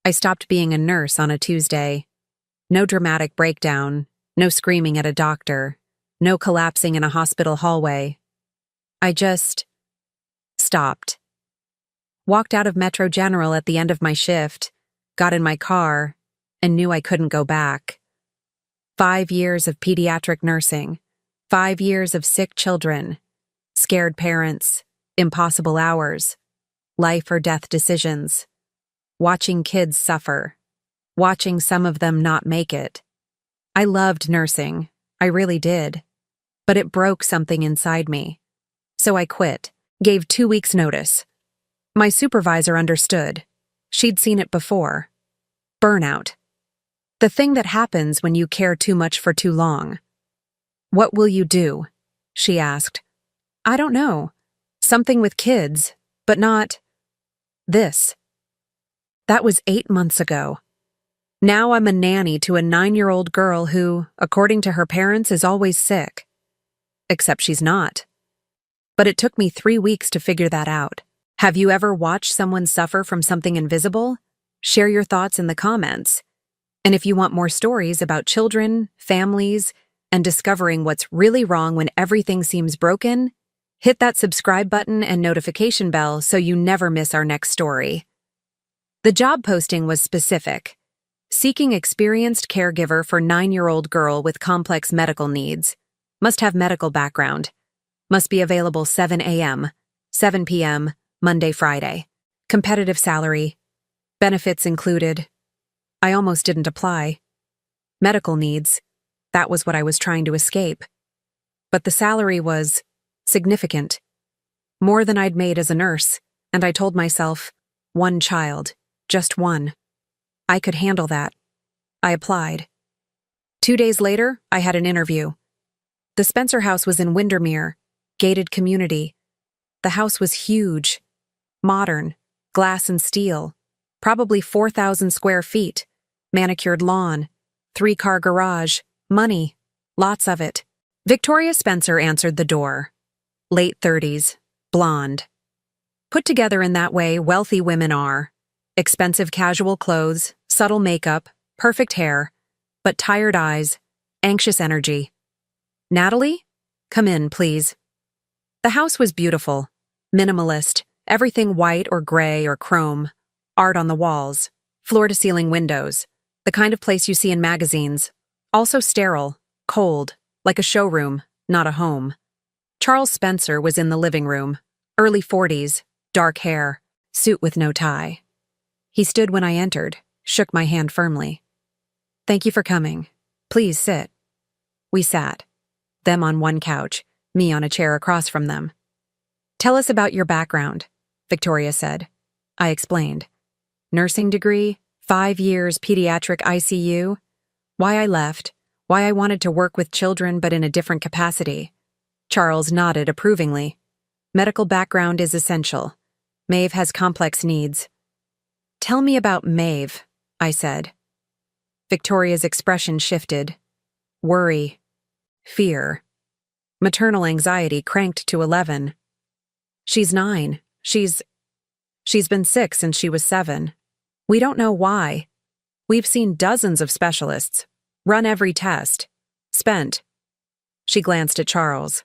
I stopped being a nurse on a Tuesday. No dramatic breakdown, no screaming at a doctor, no collapsing in a hospital hallway. I just stopped. Walked out of Metro General at the end of my shift, got in my car, and knew I couldn't go back. 5 years of pediatric nursing, 5 years of sick children, scared parents, impossible hours, life or death decisions, watching kids suffer, watching some of them not make it. I loved nursing, I really did, but it broke something inside me. So I quit, gave 2 weeks' notice. My supervisor understood. She'd seen it before. Burnout. The thing that happens when you care too much for too long. "What will you do?" she asked. "I don't know. Something with kids, but not this." That was 8 months ago. Now I'm a nanny to a 9-year-old girl who, according to her parents, is always sick. Except she's not. But it took me 3 weeks to figure that out. Have you ever watched someone suffer from something invisible? Share your thoughts in the comments. And if you want more stories about children, families, and discovering what's really wrong when everything seems broken, hit that subscribe button and notification bell so you never miss our next story. The job posting was specific. Seeking experienced caregiver for 9-year-old girl with complex medical needs. Must have medical background. Must be available 7 a.m., 7 p.m., Monday, Friday. Competitive salary. Benefits included. I almost didn't apply. Medical needs. That was what I was trying to escape. But the salary was significant. More than I'd made as a nurse, and I told myself, 1 child, just 1. I could handle that. I applied. 2 days later, I had an interview. The Spencer house was in Windermere, gated community. The house was huge, modern, glass and steel, probably 4,000 square feet, manicured lawn, 3-car garage, money, lots of it. Victoria Spencer answered the door. Late 30s, blonde. Put together in that way wealthy women are. Expensive casual clothes, subtle makeup, perfect hair, but tired eyes, anxious energy. "Natalie? Come in, please." The house was beautiful, minimalist, everything white or gray or chrome, art on the walls, floor-to-ceiling windows, the kind of place you see in magazines. Also sterile, cold, like a showroom, not a home. Charles Spencer was in the living room, early 40s, dark hair, suit with no tie. He stood when I entered, shook my hand firmly. "Thank you for coming. Please sit." We sat. Them on one couch, me on a chair across from them. "Tell us about your background," Victoria said. I explained. Nursing degree, 5 years pediatric ICU, why I left, why I wanted to work with children but in a different capacity. Charles nodded approvingly. Medical background is essential. Maeve has complex needs. "Tell me about Maeve," I said. Victoria's expression shifted. Worry. Fear. Maternal anxiety cranked to 11. "She's 9. She's been sick since she was 7. We don't know why. We've seen dozens of specialists. Run every test. Spent." She glanced at Charles.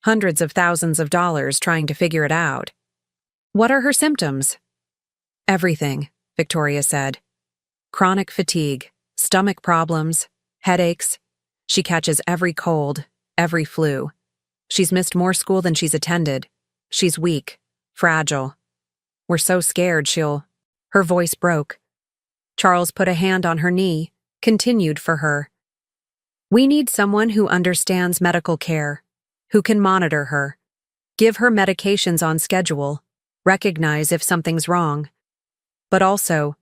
"Hundreds of thousands of dollars trying to figure it out." "What are her symptoms?" "Everything," Victoria said. "Chronic fatigue, stomach problems, headaches. She catches every cold, every flu. She's missed more school than she's attended. She's weak, fragile. We're so scared she'll—" Her voice broke. Charles put a hand on her knee, continued for her. "We need someone who understands medical care, who can monitor her, give her medications on schedule, recognize if something's wrong. But also,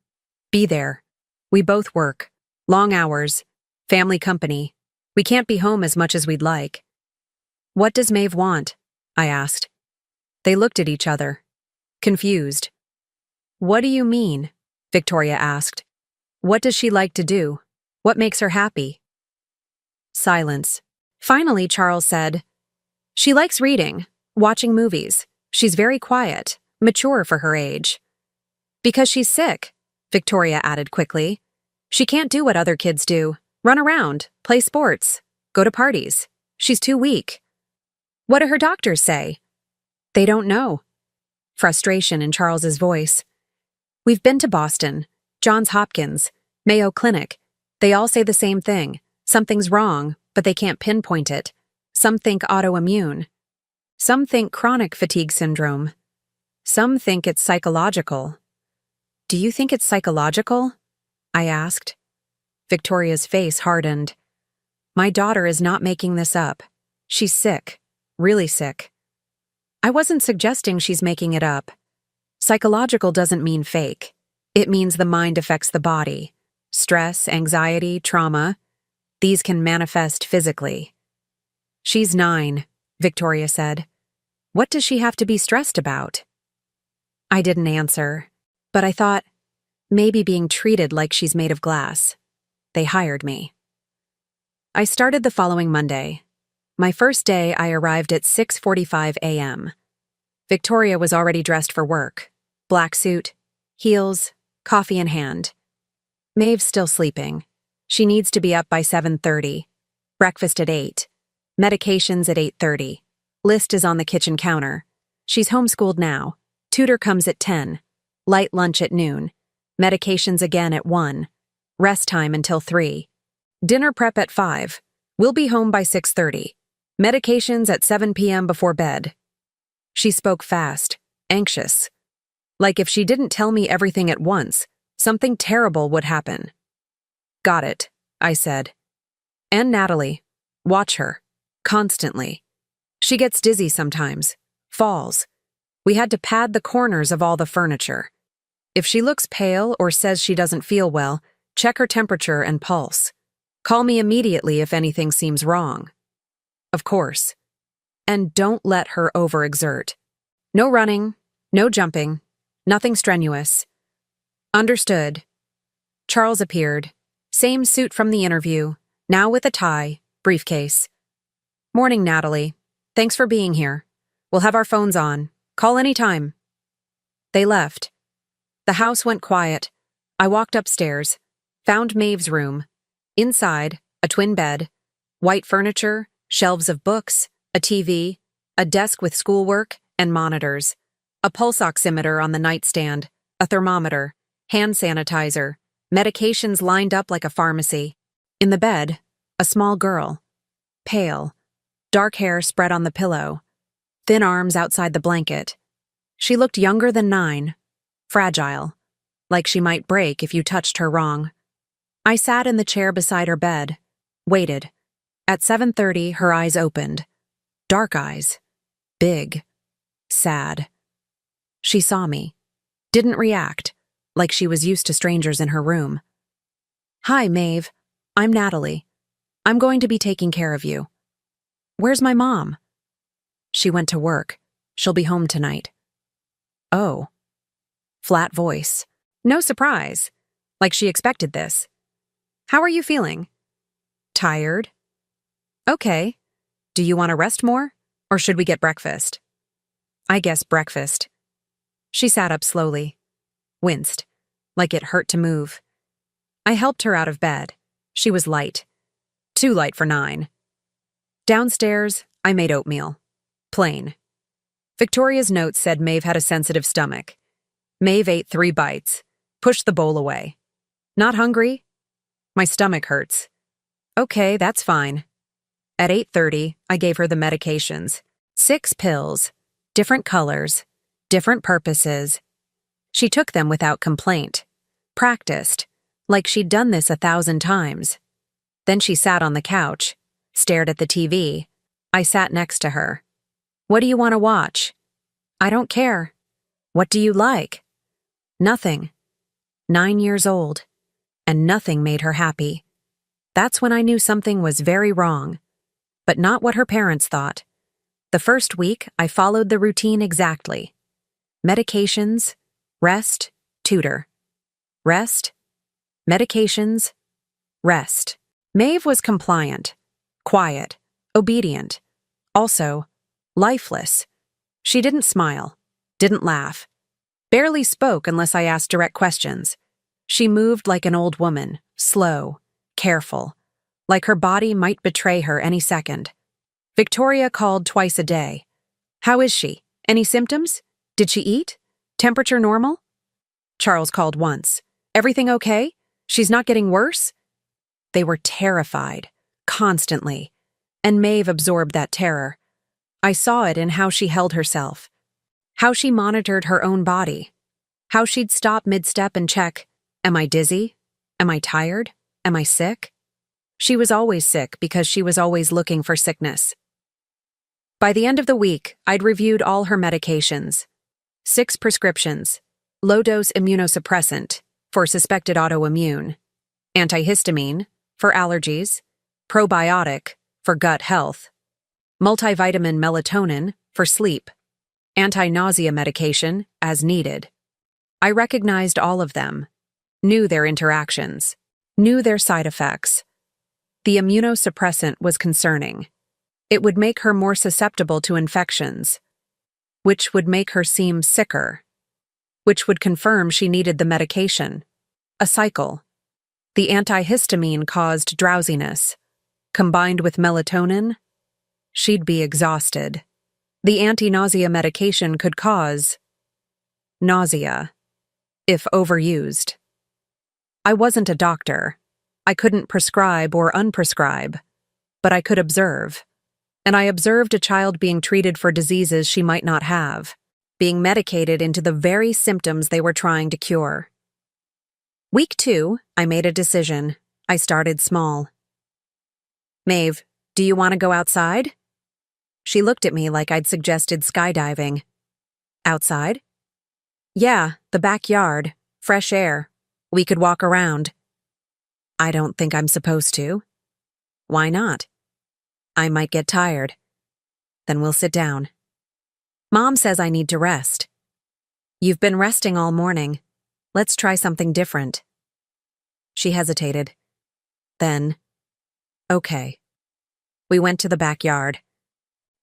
be there. We both work, long hours, family company. We can't be home as much as we'd like." "What does Maeve want?" I asked. They looked at each other, confused. "What do you mean?" Victoria asked. "What does she like to do? What makes her happy?" Silence. Finally, Charles said, "She likes reading, watching movies. She's very quiet, mature for her age." "Because she's sick," Victoria added quickly. She can't do what other kids do. Run around, play sports, go to parties. She's too weak. What do her doctors say? They don't know. Frustration in Charles's voice. We've been to Boston, Johns Hopkins, Mayo Clinic. They all say the same thing. Something's wrong, but they can't pinpoint it. Some think autoimmune. Some think chronic fatigue syndrome. Some think it's psychological. Do you think it's psychological? I asked. Victoria's face hardened. My daughter is not making this up. She's sick, really sick. I wasn't suggesting she's making it up. Psychological doesn't mean fake. It means the mind affects the body. Stress, anxiety, trauma, these can manifest physically. She's 9, Victoria said. What does she have to be stressed about? I didn't answer, but I thought, maybe being treated like she's made of glass. They hired me. I started the following Monday. My first day, I arrived at 6:45 a.m. Victoria was already dressed for work. Black suit, heels, coffee in hand. Maeve's still sleeping. She needs to be up by 7:30. Breakfast at 8. Medications at 8:30. List is on the kitchen counter. She's homeschooled now. Tutor comes at 10. Light lunch at noon. Medications again at 1. Rest time until 3. Dinner prep at 5. We'll be home by 6:30. Medications at 7 p.m. before bed. She spoke fast, anxious. Like if she didn't tell me everything at once, something terrible would happen. Got it, I said. And Natalie. Watch her. Constantly. She gets dizzy sometimes. Falls. We had to pad the corners of all the furniture. If she looks pale or says she doesn't feel well, check her temperature and pulse. Call me immediately if anything seems wrong. Of course. And don't let her overexert. No running, no jumping, nothing strenuous. Understood. Charles appeared. Same suit from the interview, now with a tie, briefcase. Morning, Natalie. Thanks for being here. We'll have our phones on. Call anytime. They left. The house went quiet. I walked upstairs, found Maeve's room. Inside, a twin bed, white furniture, shelves of books, a TV, a desk with schoolwork and monitors, a pulse oximeter on the nightstand, a thermometer, hand sanitizer, medications lined up like a pharmacy. In the bed, a small girl. Pale, dark hair spread on the pillow, thin arms outside the blanket. She looked younger than 9, fragile, like she might break if you touched her wrong. I sat in the chair beside her bed, waited. At 7:30, her eyes opened. Dark eyes. Big. Sad. She saw me. Didn't react, like she was used to strangers in her room. Hi, Maeve. I'm Natalie. I'm going to be taking care of you. Where's my mom? She went to work. She'll be home tonight. Oh. Flat voice. No surprise. Like she expected this. How are you feeling? Tired? Okay. Do you want to rest more? Or should we get breakfast? I guess breakfast. She sat up slowly. Winced. Like it hurt to move. I helped her out of bed. She was light. Too light for 9. Downstairs, I made oatmeal. Plain. Victoria's note said Maeve had a sensitive stomach. Maeve ate 3 bites. Pushed the bowl away. Not hungry? My stomach hurts. Okay, that's fine. At 8:30, I gave her the medications. 6 pills. Different colors. Different purposes. She took them without complaint. Practiced. Like she'd done this 1,000 times. Then she sat on the couch. Stared at the TV. I sat next to her. What do you want to watch? I don't care. What do you like? Nothing. 9 years old. And nothing made her happy. That's when I knew something was very wrong. But not what her parents thought. The first week, I followed the routine exactly. Medications, rest, tutor. Rest, medications, rest. Maeve was compliant, quiet, obedient. Also, lifeless. She didn't smile, didn't laugh. Barely spoke unless I asked direct questions. She moved like an old woman, slow, careful, like her body might betray her any second. Victoria called twice a day. How is she? Any symptoms? Did she eat? Temperature normal? Charles called once. Everything okay? She's not getting worse? They were terrified, constantly, and Maeve absorbed that terror. I saw it in how she held herself, how she monitored her own body, how she'd stop mid-step and check, am I dizzy? Am I tired? Am I sick? She was always sick because she was always looking for sickness. By the end of the week, I'd reviewed all her medications. 6 prescriptions, low-dose immunosuppressant for suspected autoimmune, antihistamine for allergies, probiotic for gut health, multivitamin melatonin for sleep, anti-nausea medication as needed. I recognized all of them, knew their interactions, knew their side effects. The immunosuppressant was concerning. It would make her more susceptible to infections, which would make her seem sicker, which would confirm she needed the medication. A cycle. The antihistamine caused drowsiness. Combined with melatonin, she'd be exhausted. The anti-nausea medication could cause nausea, if overused. I wasn't a doctor. I couldn't prescribe or unprescribe, but I could observe. And I observed a child being treated for diseases she might not have, being medicated into the very symptoms they were trying to cure. Week 2, I made a decision. I started small. Maeve, do you want to go outside? She looked at me like I'd suggested skydiving. Outside? Yeah, the backyard, fresh air. We could walk around. I don't think I'm supposed to. Why not? I might get tired. Then we'll sit down. Mom says I need to rest. You've been resting all morning. Let's try something different. She hesitated. Then, okay. We went to the backyard.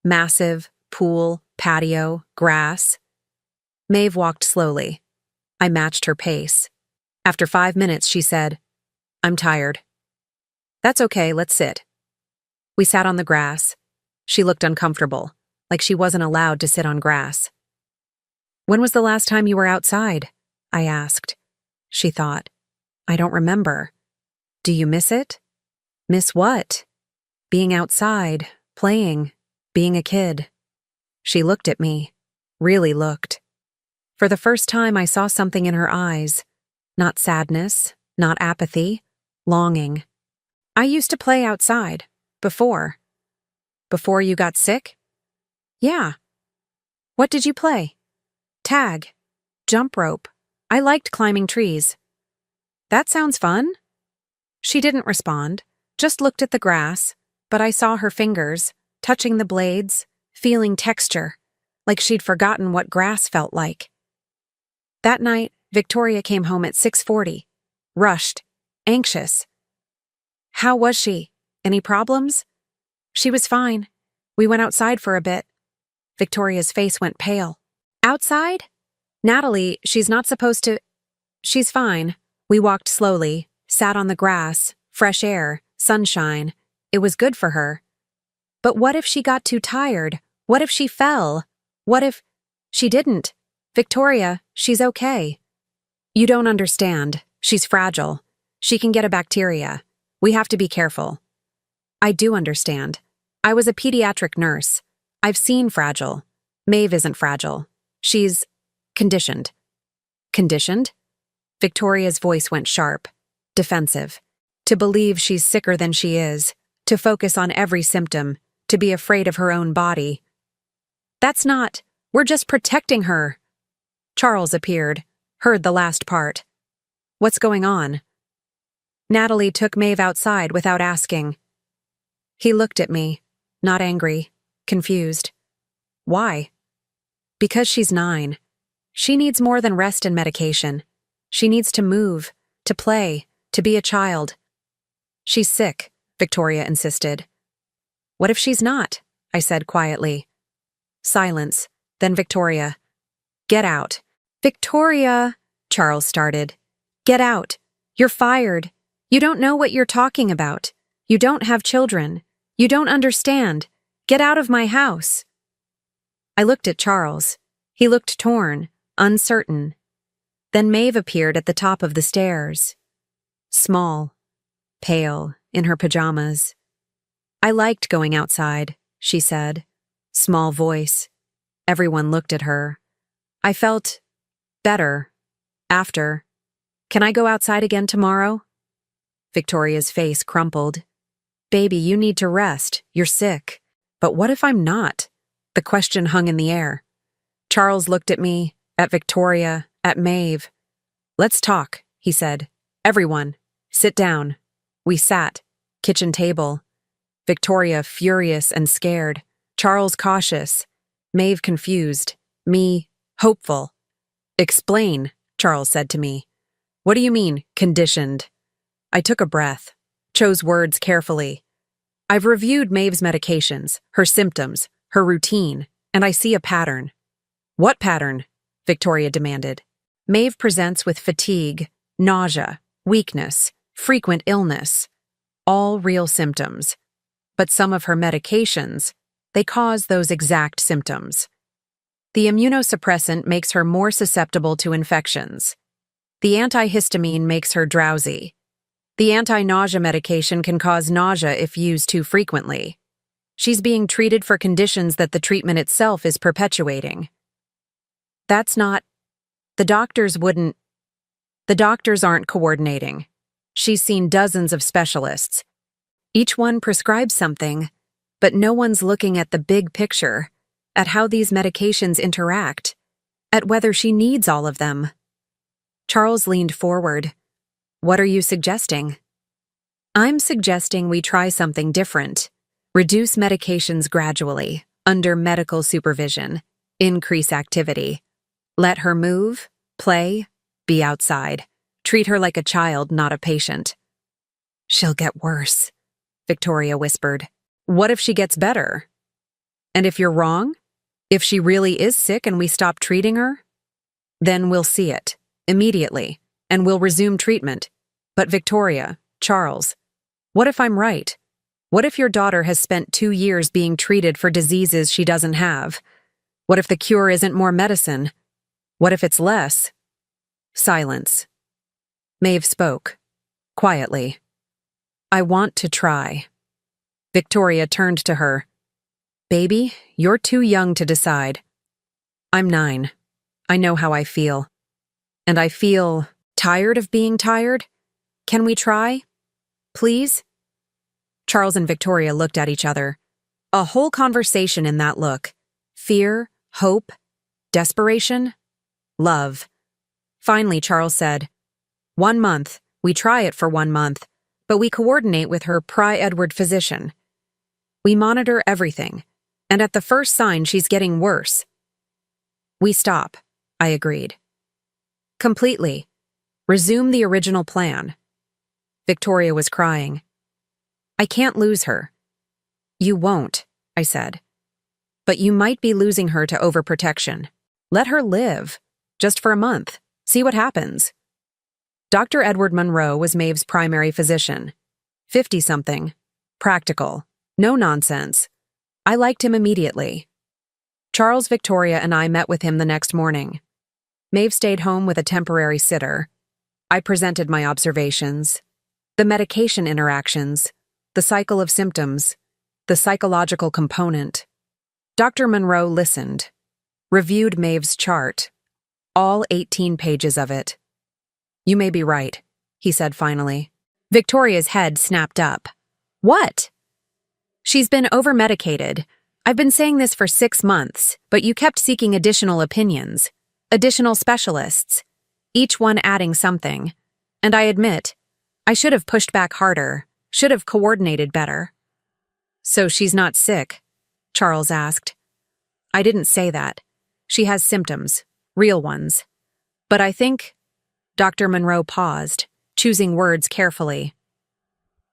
Massive, pool, patio, grass. Maeve walked slowly. I matched her pace. After 5 minutes, she said, I'm tired. That's okay, let's sit. We sat on the grass. She looked uncomfortable, like she wasn't allowed to sit on grass. When was the last time you were outside? I asked. She thought. I don't remember. Do you miss it? Miss what? Being outside, playing, being a kid. She looked at me, really looked. For the first time, I saw something in her eyes. Not sadness, not apathy, longing. I used to play outside, before. Before you got sick? Yeah. What did you play? Tag. Jump rope. I liked climbing trees. That sounds fun. She didn't respond, just looked at the grass, but I saw her fingers, touching the blades, feeling texture, like she'd forgotten what grass felt like. That night, Victoria came home at 6:40, rushed, anxious. How was she? Any problems? She was fine. We went outside for a bit. Victoria's face went pale. Outside? Natalie, she's not supposed to... She's fine. We walked slowly, sat on the grass, fresh air, sunshine. It was good for her. But what if she got too tired? What if she fell? What if... She didn't. Victoria, she's okay. You don't understand. She's fragile. She can get a bacteria. We have to be careful. I do understand. I was a pediatric nurse. I've seen fragile. Maeve isn't fragile. She's conditioned. Conditioned? Victoria's voice went sharp, defensive. To believe she's sicker than she is, to focus on every symptom, to be afraid of her own body. That's not. We're just protecting her. Charles appeared, heard the last part. What's going on? Natalie took Maeve outside without asking. He looked at me, not angry, confused. Why? Because she's 9. She needs more than rest and medication. She needs to move, to play, to be a child. She's sick, Victoria insisted. What if she's not? I said quietly. Silence, then Victoria. Get out. Victoria, Charles started. Get out. You're fired. You don't know what you're talking about. You don't have children. You don't understand. Get out of my house. I looked at Charles. He looked torn, uncertain. Then Maeve appeared at the top of the stairs. Small, pale, in her pajamas. I liked going outside, she said. Small voice. Everyone looked at her. I felt better. After. Can I go outside again tomorrow? Victoria's face crumpled. Baby, you need to rest. You're sick. But what if I'm not? The question hung in the air. Charles looked at me, at Victoria, at Maeve. Let's talk, he said. Everyone, sit down. We sat. Kitchen table. Victoria furious and scared. Charles cautious. Maeve confused. Me hopeful. Explain, Charles said to me. What do you mean, conditioned? I took a breath, chose words carefully. I've reviewed Maeve's medications, her symptoms, her routine, and I see a pattern. What pattern? Victoria demanded. Maeve presents with fatigue, nausea, weakness, frequent illness. All real symptoms. But some of her medications, they cause those exact symptoms. The immunosuppressant makes her more susceptible to infections. The antihistamine makes her drowsy. The anti-nausea medication can cause nausea if used too frequently. She's being treated for conditions that the treatment itself is perpetuating. That's not... The doctors aren't coordinating. She's seen dozens of specialists. Each one prescribes something, but no one's looking at the big picture, at how these medications interact, at whether she needs all of them. Charles leaned forward. What are you suggesting? I'm suggesting we try something different. Reduce medications gradually, under medical supervision. Increase activity. Let her move, play, be outside. Treat her like a child, not a patient. She'll get worse, Victoria whispered. What if she gets better? And if you're wrong? If she really is sick and we stop treating her? Then we'll see it, immediately, and we'll resume treatment. But Victoria, Charles, what if I'm right? What if your daughter has spent 2 years being treated for diseases she doesn't have? What if the cure isn't more medicine? What if it's less? Silence. Maeve spoke, quietly. I want to try. Victoria turned to her. Baby, you're too young to decide. I'm 9. I know how I feel. And I feel tired of being tired. Can we try? Please? Charles and Victoria looked at each other. A whole conversation in that look. Fear, hope, desperation, love. Finally, Charles said, 1 month. We try it for 1 month, but we coordinate with her Edward physician. We monitor everything, and at the first sign she's getting worse. We stop, I agreed. Completely. Resume the original plan. Victoria was crying. I can't lose her. You won't, I said. But you might be losing her to overprotection. Let her live, just for a month. See what happens. Dr. Edward Monroe was Maeve's primary physician. 50-something. Practical. No nonsense. I liked him immediately. Charles, Victoria, and I met with him the next morning. Maeve stayed home with a temporary sitter. I presented my observations. The medication interactions. The cycle of symptoms. The psychological component. Dr. Monroe listened. Reviewed Maeve's chart. All 18 pages of it. You may be right, he said finally. Victoria's head snapped up. What? She's been over-medicated. I've been saying this for 6 months, but you kept seeking additional opinions, additional specialists, each one adding something. And I admit, I should have pushed back harder, should have coordinated better. So she's not sick? Charles asked. I didn't say that. She has symptoms, real ones. But I think... Dr. Monroe paused, choosing words carefully.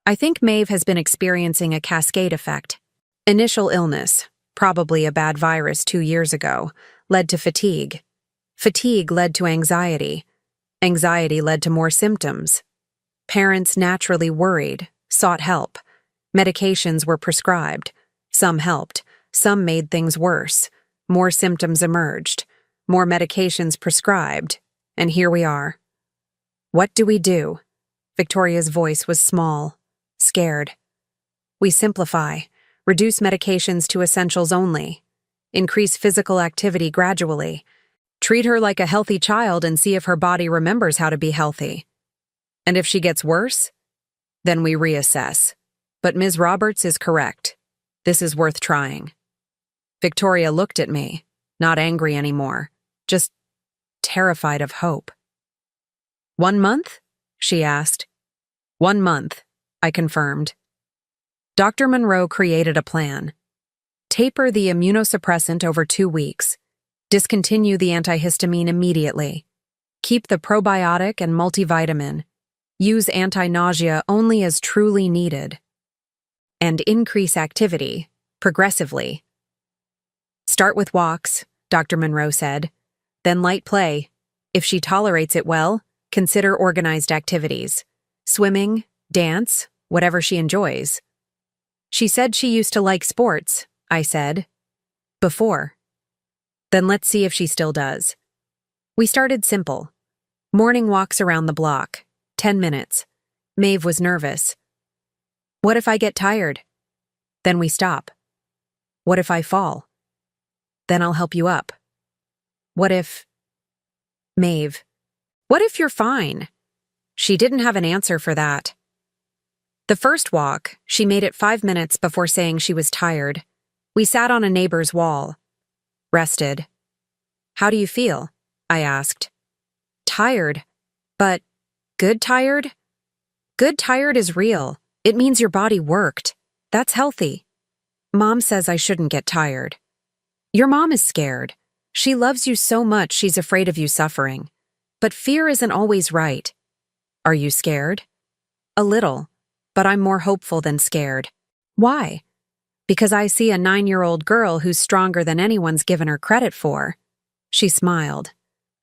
I think Maeve has been experiencing a cascade effect. Initial illness, probably a bad virus 2 years ago, led to fatigue. Fatigue led to anxiety. Anxiety led to more symptoms. Parents naturally worried, sought help. Medications were prescribed. Some helped. Some made things worse. More symptoms emerged. More medications prescribed. And here we are. What do we do? Victoria's voice was small, scared. We simplify, reduce medications to essentials only, increase physical activity gradually, treat her like a healthy child and see if her body remembers how to be healthy. And if she gets worse, then we reassess. But Ms. Roberts is correct. This is worth trying. Victoria looked at me, not angry anymore, just terrified of hope. 1 month? She asked. 1 month, I confirmed. Dr. Monroe created a plan. Taper the immunosuppressant over 2 weeks. Discontinue the antihistamine immediately. Keep the probiotic and multivitamin. Use anti-nausea only as truly needed. And increase activity, progressively. Start with walks, Dr. Monroe said. Then light play. If she tolerates it well, consider organized activities. Swimming, dance, whatever she enjoys. She said she used to like sports, I said. Before. Then let's see if she still does. We started simple. Morning walks around the block, 10 minutes. Maeve was nervous. What if I get tired? Then we stop. What if I fall? Then I'll help you up. What if... Maeve. What if you're fine? She didn't have an answer for that. The first walk, she made it 5 minutes before saying she was tired. We sat on a neighbor's wall. Rested. How do you feel? I asked. Tired. But good tired? Good tired is real. It means your body worked. That's healthy. Mom says I shouldn't get tired. Your mom is scared. She loves you so much she's afraid of you suffering. But fear isn't always right. Are you scared? A little, but I'm more hopeful than scared. Why? Because I see a 9-year-old girl who's stronger than anyone's given her credit for. She smiled.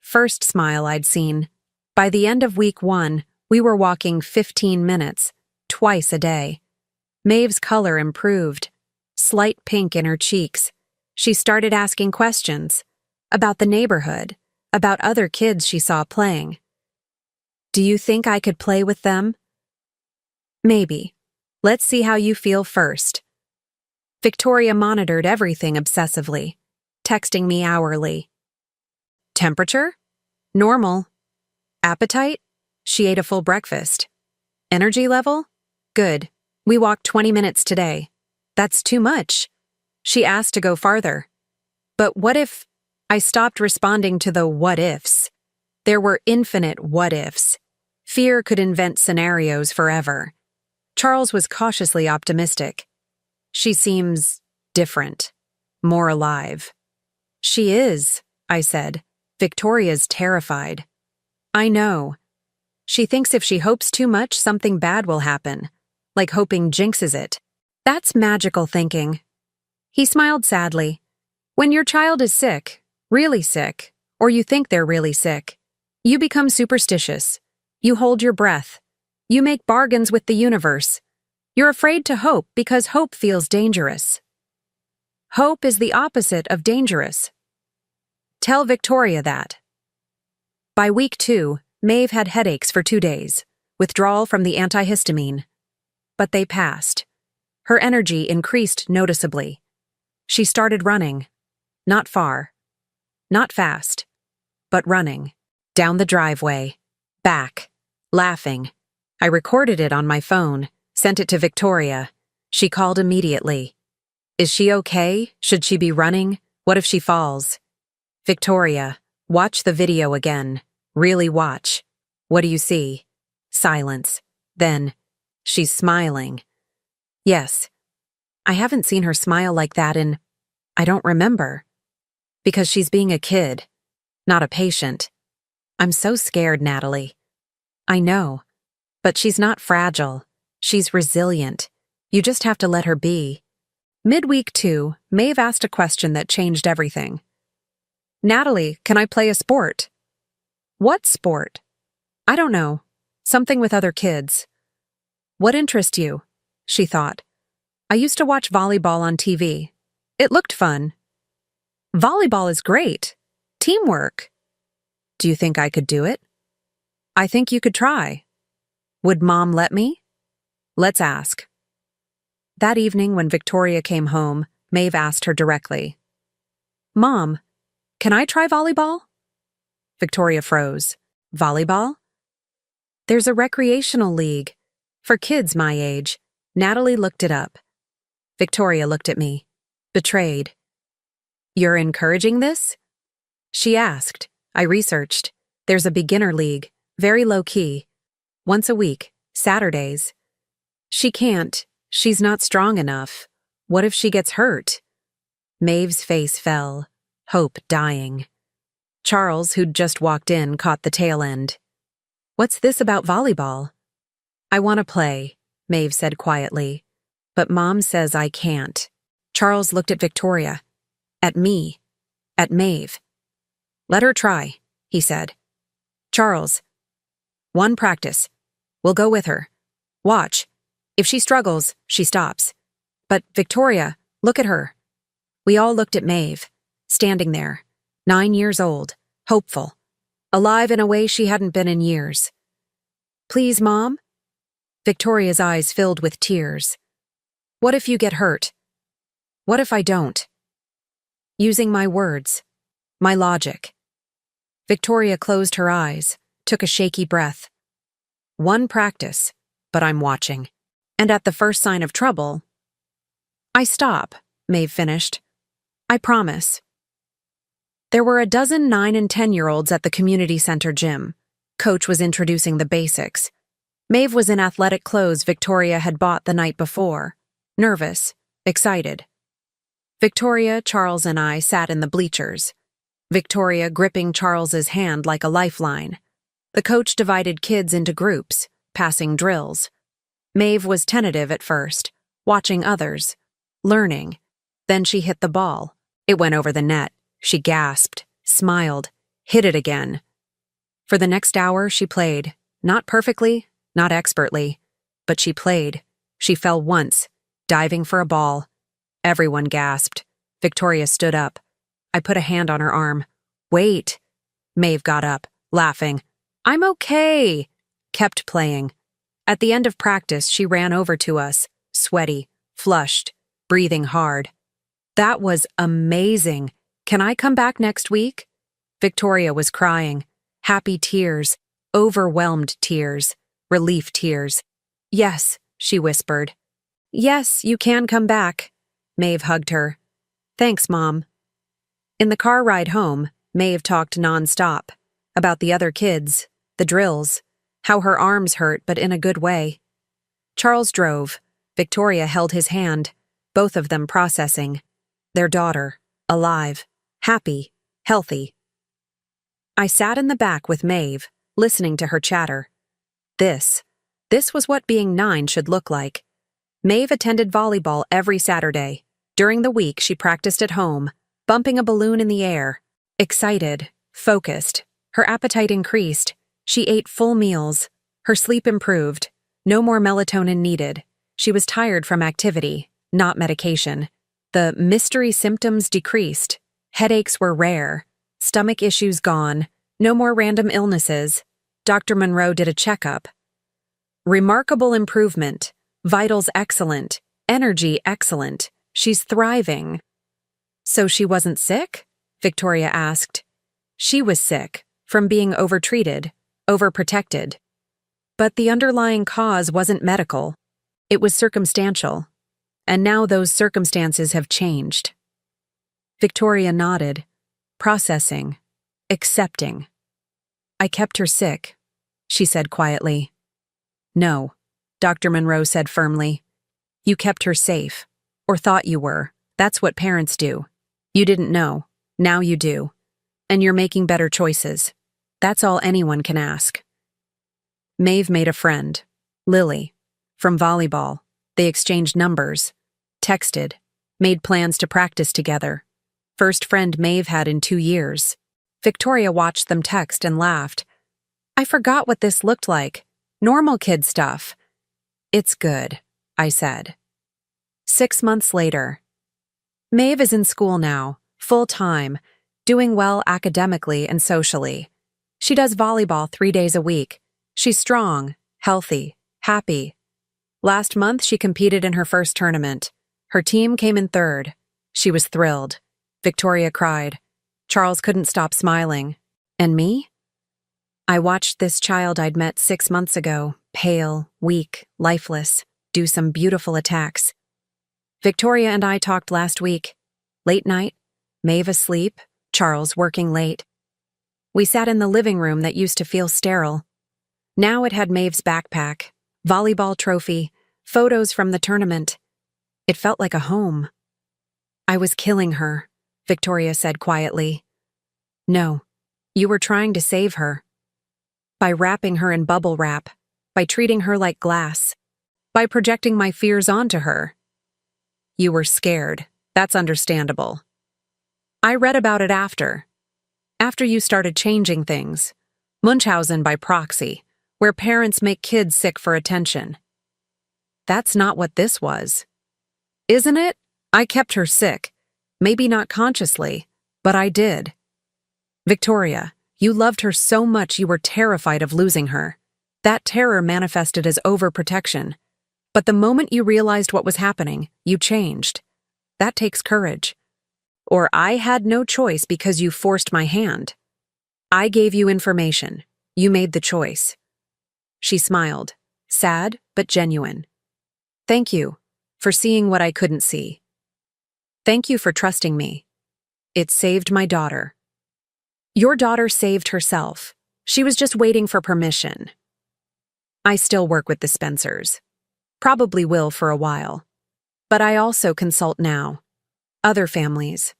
First smile I'd seen. By the end of week 1, we were walking 15 minutes, twice a day. Maeve's color improved. Slight pink in her cheeks. She started asking questions. About the neighborhood. About other kids she saw playing. Do you think I could play with them? Maybe. Let's see how you feel first. Victoria monitored everything obsessively, texting me hourly. Temperature? Normal. Appetite? She ate a full breakfast. Energy level? Good. We walked 20 minutes today. That's too much. She asked to go farther. But what if... I stopped responding to the what-ifs. There were infinite what-ifs. Fear could invent scenarios forever. Charles was cautiously optimistic. She seems different, more alive. She is, I said. Victoria's terrified. I know. She thinks if she hopes too much, something bad will happen, like hoping jinxes it. That's magical thinking. He smiled sadly. When your child is sick, really sick, or you think they're really sick, you become superstitious. You hold your breath. You make bargains with the universe. You're afraid to hope because hope feels dangerous. Hope is the opposite of dangerous. Tell Victoria that. By week 2, Maeve had headaches for 2 days, withdrawal from the antihistamine. But they passed. Her energy increased noticeably. She started running. Not far. Not fast. But running. Down the driveway. Back. Laughing. I recorded it on my phone, sent it to Victoria. She called immediately. Is she okay? Should she be running? What if she falls? Victoria, watch the video again. Really watch. What do you see? Silence. Then, she's smiling. Yes. I haven't seen her smile like that in... I don't remember. Because she's being a kid, not a patient. I'm so scared, Natalie. I know. But she's not fragile. She's resilient. You just have to let her be. Midweek 2, Maeve asked a question that changed everything. Natalie, can I play a sport? What sport? I don't know. Something with other kids. What interests you? She thought. I used to watch volleyball on TV. It looked fun. Volleyball is great. Teamwork. Do you think I could do it? I think you could try. Would Mom let me? Let's ask. That evening when Victoria came home, Maeve asked her directly. Mom, can I try volleyball? Victoria froze. Volleyball? There's a recreational league. For kids my age. Natalie looked it up. Victoria looked at me. Betrayed. You're encouraging this? She asked. I researched. There's a beginner league, very low-key. Once a week, Saturdays. She can't. She's not strong enough. What if she gets hurt? Maeve's face fell, hope dying. Charles, who'd just walked in, caught the tail end. What's this about volleyball? I want to play, Maeve said quietly. But Mom says I can't. Charles looked at Victoria. At me. At Maeve. Let her try, he said. Charles. One practice. We'll go with her. Watch. If she struggles, she stops. But Victoria, look at her. We all looked at Maeve, standing there, 9 years old, hopeful, alive in a way she hadn't been in years. Please, Mom? Victoria's eyes filled with tears. What if you get hurt? What if I don't? Using my words, my logic. Victoria closed her eyes, took a shaky breath. One practice, but I'm watching. And at the first sign of trouble, I stop, Maeve finished. I promise. There were a dozen 9 and 10-year-olds at the community center gym. Coach was introducing the basics. Maeve was in athletic clothes Victoria had bought the night before. Nervous, excited. Victoria, Charles, and I sat in the bleachers. Victoria gripping Charles's hand like a lifeline. The coach divided kids into groups, passing drills. Maeve was tentative at first, watching others, learning. Then she hit the ball. It went over the net. She gasped, smiled, hit it again. For the next hour, she played. Not perfectly, not expertly, but she played. She fell once, diving for a ball. Everyone gasped. Victoria stood up. I put a hand on her arm. Wait. Maeve got up, laughing. I'm okay. Kept playing. At the end of practice, she ran over to us, sweaty, flushed, breathing hard. That was amazing. Can I come back next week? Victoria was crying. Happy tears, overwhelmed tears, relief tears. Yes, she whispered. Yes, you can come back. Maeve hugged her. Thanks, Mom. In the car ride home, Maeve talked nonstop. About the other kids, the drills, how her arms hurt but in a good way. Charles drove. Victoria held his hand, both of them processing. Their daughter, alive, happy, healthy. I sat in the back with Maeve, listening to her chatter. This was what being 9 should look like. Maeve attended volleyball every Saturday. During the week, she practiced at home, bumping a balloon in the air. Excited, focused. Her appetite increased. She ate full meals. Her sleep improved. No more melatonin needed. She was tired from activity, not medication. The mystery symptoms decreased. Headaches were rare. Stomach issues gone. No more random illnesses. Dr. Monroe did a checkup. Remarkable improvement. Vitals excellent. Energy excellent. She's thriving. So she wasn't sick? Victoria asked. She was sick, from being overtreated, overprotected. But the underlying cause wasn't medical. It was circumstantial. And now those circumstances have changed. Victoria nodded, processing, accepting. I kept her sick, she said quietly. No, Dr. Monroe said firmly. You kept her safe, or thought you were. That's what parents do. You didn't know. Now you do. And you're making better choices. That's all anyone can ask. Maeve made a friend, Lily, from volleyball. They exchanged numbers, texted, made plans to practice together. First friend Maeve had in 2 years. Victoria watched them text and laughed. I forgot what this looked like. Normal kid stuff. It's good, I said. 6 months later. Maeve is in school now, full-time, doing well academically and socially. She does volleyball 3 days a week. She's strong, healthy, happy. Last month, she competed in her first tournament. Her team came in third. She was thrilled. Victoria cried. Charles couldn't stop smiling. And me? I watched this child I'd met 6 months ago, pale, weak, lifeless, do some beautiful attacks. Victoria and I talked last week. Late night, Maeve asleep, Charles working late. We sat in the living room that used to feel sterile. Now it had Maeve's backpack, volleyball trophy, photos from the tournament. It felt like a home. I was killing her, Victoria said quietly. No, you were trying to save her. By wrapping her in bubble wrap, by treating her like glass, by projecting my fears onto her. You were scared. That's understandable. I read about it after you started changing things. Munchausen by proxy, where parents make kids sick for attention. That's not what this was. Isn't it? I kept her sick. Maybe not consciously, but I did. Victoria, you loved her so much you were terrified of losing her. That terror manifested as overprotection. But the moment you realized what was happening, you changed. That takes courage. Or I had no choice because you forced my hand. I gave you information. You made the choice. She smiled, sad but genuine. Thank you for seeing what I couldn't see. Thank you for trusting me. It saved my daughter. Your daughter saved herself. She was just waiting for permission. I still work with the Spencers. Probably will for a while. But I also consult now. Other families.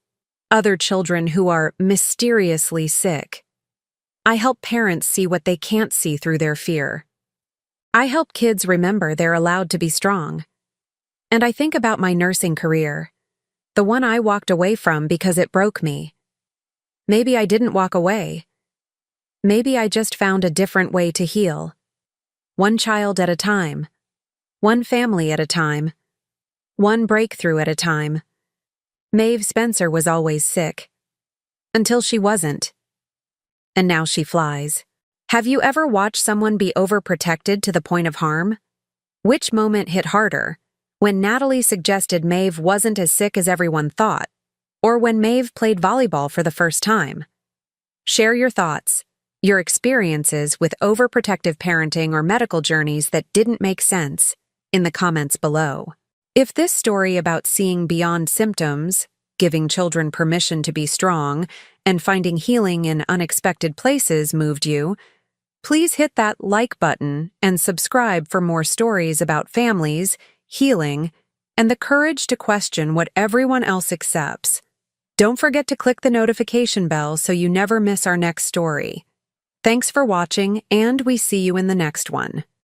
Other children who are mysteriously sick. I help parents see what they can't see through their fear. I help kids remember they're allowed to be strong. And I think about my nursing career. The one I walked away from because it broke me. Maybe I didn't walk away. Maybe I just found a different way to heal. One child at a time. One family at a time. One breakthrough at a time. Maeve Spencer was always sick. Until she wasn't. And now she flies. Have you ever watched someone be overprotected to the point of harm? Which moment hit harder? When Natalie suggested Maeve wasn't as sick as everyone thought, or when Maeve played volleyball for the first time? Share your thoughts, your experiences with overprotective parenting or medical journeys that didn't make sense, in the comments below. If this story about seeing beyond symptoms, giving children permission to be strong, and finding healing in unexpected places moved you, please hit that like button and subscribe for more stories about families, healing, and the courage to question what everyone else accepts. Don't forget to click the notification bell so you never miss our next story. Thanks for watching, and we see you in the next one.